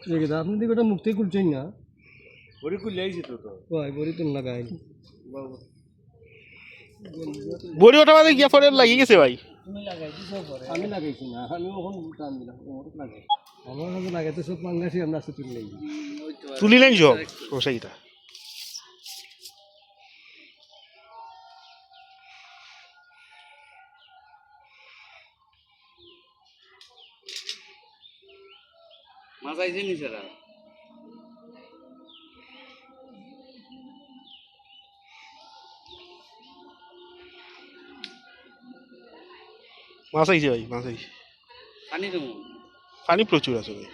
দেখি আপনি দিকে ওটা মুক্তি খুলছেন না বড়ি খুলে আইছি তো ভাই বড়ি তো লাগাই বড়ি ওটা বাদে গিয়া পরে লাগি গেছে ভাই আমি লাগাইছি না আমি ওখান টান দিলাম লাগাই আমার কাছে লাগাইতে সব পাঙ্গাসি আমরা আসতে তুলে নেই তুলিলেন সব রসাইটা মাছ আইছে নি স্যার মাছ আইছে ভাই মাছ আইছে পানি কেমন পানি প্রচুর আছে ভাই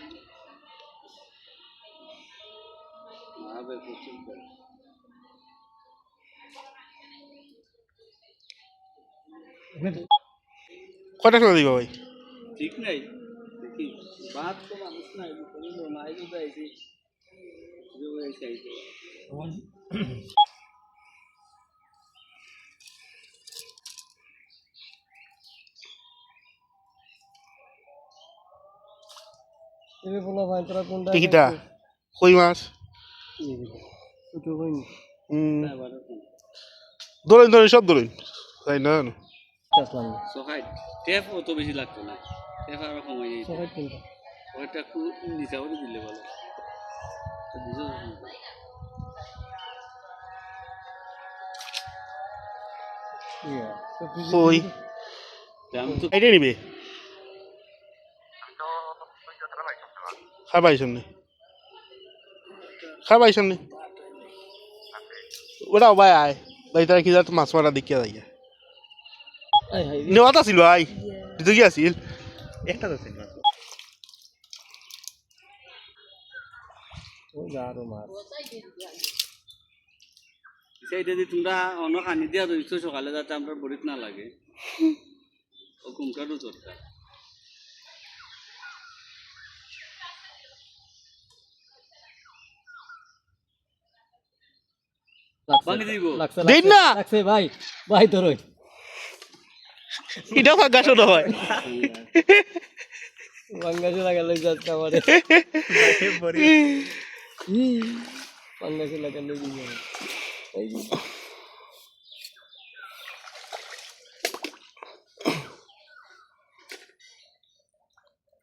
কয়টা টাকা দিবা ভাই ঠিক নাই দেখি বাদ তো মানুষ নাই নাই তো আইছি এবে বলা ভাই তোরা কোনটা টিকিটা কই মাছ ওটা হইনি ধরেন ধরেন সব ধরেন তাই না আসলাম সহায় টেপ অত বেশি লাগতো না টেপ আর কমাই যাই সবাই কোনটা ওইটা একটু নিচা করে দিলে ভালো বুঝো ইয়া কই আমি তো এটা নিবে খাবাই সামনে খাবাই সামনে ওটাও ভাই আয় ভাই তারা কি যাতে মাছ মারা দেখিয়া যাই আই হাই নেওয়াত আছিল ভাই তুই কি আছিল একটা আছিল ও যারো মাছ সেইটা যদি তোমরা অন্য খানি দিয়া দিচ্ছ সকালে যাতে আমরা বড়িত না লাগে ও কুমকারও দরকার ভাঙি দিব দিন না লাগছে ভাই ভাই ধরো এটা ফাঁকা শোনা হয় পাঙ্গাসে লাগালে যাচ্ছে আমারে পাঙ্গাসে লাগালে এই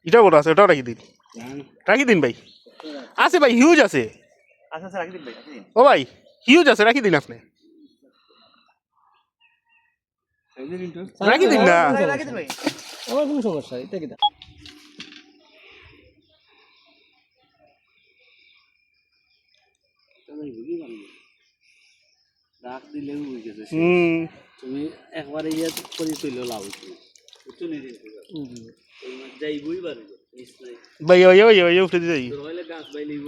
এটা বড় আছে ওটাও রাখি দিন ভাই আছে ভাই হিউজ আছে আচ্ছা রাখি দিন ভাই ও ভাই হিউজ আছে রাখি দিন আপনি রাখি দিন না আমার কোনো সমস্যা এটা কি রাখ দিলে হয়ে গেছে তুমি একবারে ইয়ে করে তুইলেও লাভ হচ্ছে বুঝছো নি যাইবই পারে ভাই ওই ওই ওই উঠে যাই হইলে গাছ বাই লিব